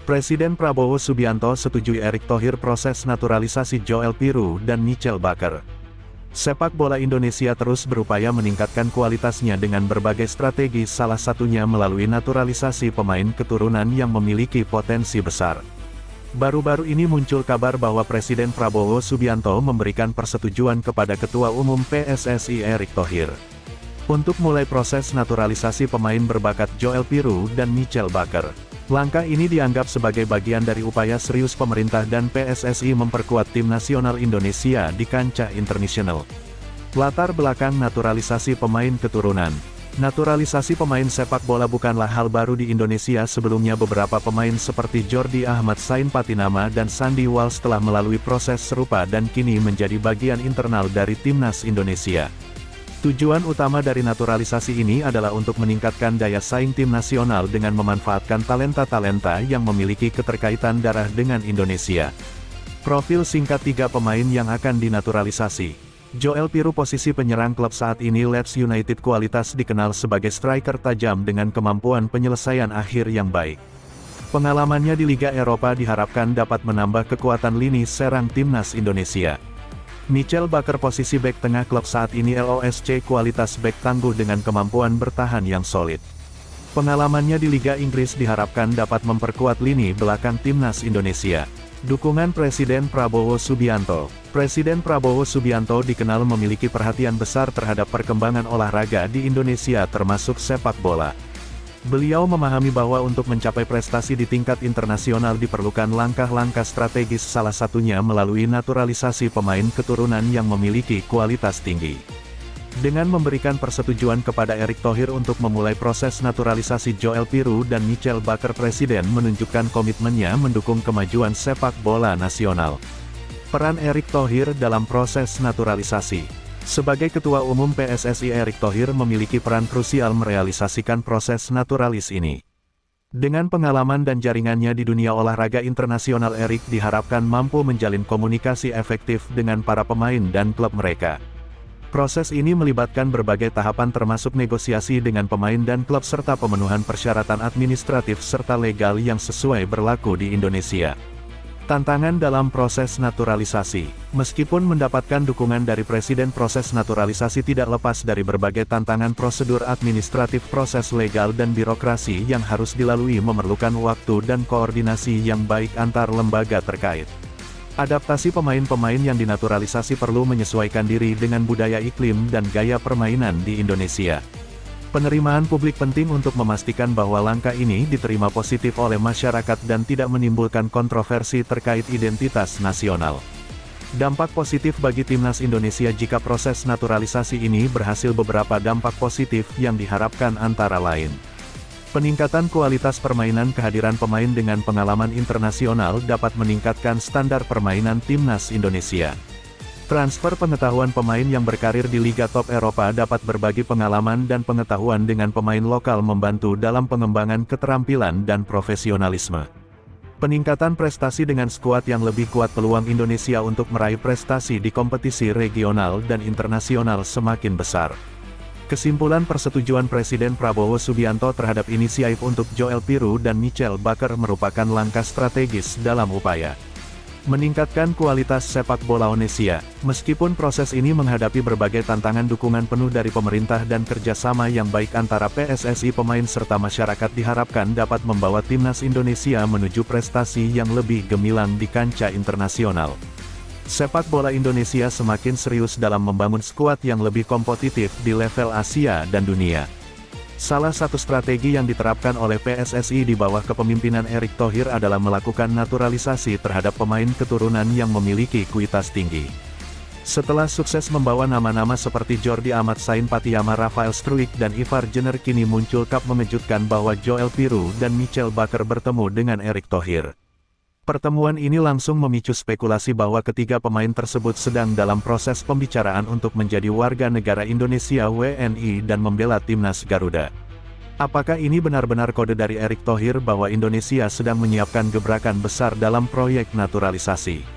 Presiden Prabowo Subianto setujui Erick Thohir proses naturalisasi Joel Pirou dan Michel Baker. Sepak bola Indonesia terus berupaya meningkatkan kualitasnya dengan berbagai strategi, salah satunya melalui naturalisasi pemain keturunan yang memiliki potensi besar. Baru-baru ini muncul kabar bahwa Presiden Prabowo Subianto memberikan persetujuan kepada Ketua Umum PSSI Erick Thohir untuk mulai proses naturalisasi pemain berbakat Joel Pirou dan Michel Baker. Langkah ini dianggap sebagai bagian dari upaya serius pemerintah dan PSSI memperkuat tim nasional Indonesia di kancah internasional. Latar belakang naturalisasi pemain keturunan. Naturalisasi pemain sepak bola bukanlah hal baru di Indonesia. Sebelumnya beberapa pemain seperti Jordi Ahmad, Sain Patinama dan Sandy Walsh telah melalui proses serupa dan kini menjadi bagian internal dari timnas Indonesia. Tujuan utama dari naturalisasi ini adalah untuk meningkatkan daya saing tim nasional dengan memanfaatkan talenta-talenta yang memiliki keterkaitan darah dengan Indonesia. Profil singkat 3 pemain yang akan dinaturalisasi. Joel Pirou, posisi penyerang klub saat ini Leeds United, kualitas dikenal sebagai striker tajam dengan kemampuan penyelesaian akhir yang baik. Pengalamannya di Liga Eropa diharapkan dapat menambah kekuatan lini serang timnas Indonesia. Michel Baker, posisi bek tengah klub saat ini LOSC, kualitas bek tangguh dengan kemampuan bertahan yang solid. Pengalamannya di Liga Inggris diharapkan dapat memperkuat lini belakang timnas Indonesia. Dukungan Presiden Prabowo Subianto. Presiden Prabowo Subianto dikenal memiliki perhatian besar terhadap perkembangan olahraga di Indonesia termasuk sepak bola. Beliau memahami bahwa untuk mencapai prestasi di tingkat internasional diperlukan langkah-langkah strategis, salah satunya melalui naturalisasi pemain keturunan yang memiliki kualitas tinggi. Dengan memberikan persetujuan kepada Erick Thohir untuk memulai proses naturalisasi Joel Pirou dan Michel Baker, Presiden menunjukkan komitmennya mendukung kemajuan sepak bola nasional. Peran Erick Thohir dalam proses naturalisasi. Sebagai Ketua Umum PSSI, Erick Thohir memiliki peran krusial merealisasikan proses naturalis ini. Dengan pengalaman dan jaringannya di dunia olahraga internasional, Erick diharapkan mampu menjalin komunikasi efektif dengan para pemain dan klub mereka. Proses ini melibatkan berbagai tahapan termasuk negosiasi dengan pemain dan klub serta pemenuhan persyaratan administratif serta legal yang sesuai berlaku di Indonesia. Tantangan dalam proses naturalisasi. Meskipun mendapatkan dukungan dari Presiden, proses naturalisasi tidak lepas dari berbagai tantangan prosedur administratif, proses legal dan birokrasi yang harus dilalui memerlukan waktu dan koordinasi yang baik antar lembaga terkait. Adaptasi pemain-pemain yang dinaturalisasi perlu menyesuaikan diri dengan budaya, iklim dan gaya permainan di Indonesia. Penerimaan publik penting untuk memastikan bahwa langkah ini diterima positif oleh masyarakat dan tidak menimbulkan kontroversi terkait identitas nasional. Dampak positif bagi timnas Indonesia jika proses naturalisasi ini berhasil. Beberapa dampak positif yang diharapkan antara lain: peningkatan kualitas permainan. Kehadiran pemain dengan pengalaman internasional dapat meningkatkan standar permainan timnas Indonesia. Transfer pengetahuan. Pemain yang berkarir di Liga Top Eropa dapat berbagi pengalaman dan pengetahuan dengan pemain lokal, membantu dalam pengembangan keterampilan dan profesionalisme. Peningkatan prestasi. Dengan skuad yang lebih kuat, peluang Indonesia untuk meraih prestasi di kompetisi regional dan internasional semakin besar. Kesimpulan: persetujuan Presiden Prabowo Subianto terhadap inisiatif untuk Joel Pirou dan Michel Baker merupakan langkah strategis dalam upaya meningkatkan kualitas sepak bola Indonesia. Meskipun proses ini menghadapi berbagai tantangan, dukungan penuh dari pemerintah dan kerjasama yang baik antara PSSI, pemain serta masyarakat diharapkan dapat membawa timnas Indonesia menuju prestasi yang lebih gemilang di kancah internasional. Sepak bola Indonesia semakin serius dalam membangun skuad yang lebih kompetitif di level Asia dan dunia. Salah satu strategi yang diterapkan oleh PSSI di bawah kepemimpinan Erick Thohir adalah melakukan naturalisasi terhadap pemain keturunan yang memiliki kualitas tinggi. Setelah sukses membawa nama-nama seperti Jordi Ahmad, Sain Patinama, Rafael Struijk dan Ivar Jenner, kini muncul kabar mengejutkan bahwa Joel Pirou dan Michel Baker bertemu dengan Erick Thohir. Pertemuan ini langsung memicu spekulasi bahwa ketiga pemain tersebut sedang dalam proses pembicaraan untuk menjadi warga negara Indonesia (WNI) dan membela timnas Garuda. Apakah ini benar-benar kode dari Erick Thohir bahwa Indonesia sedang menyiapkan gebrakan besar dalam proyek naturalisasi?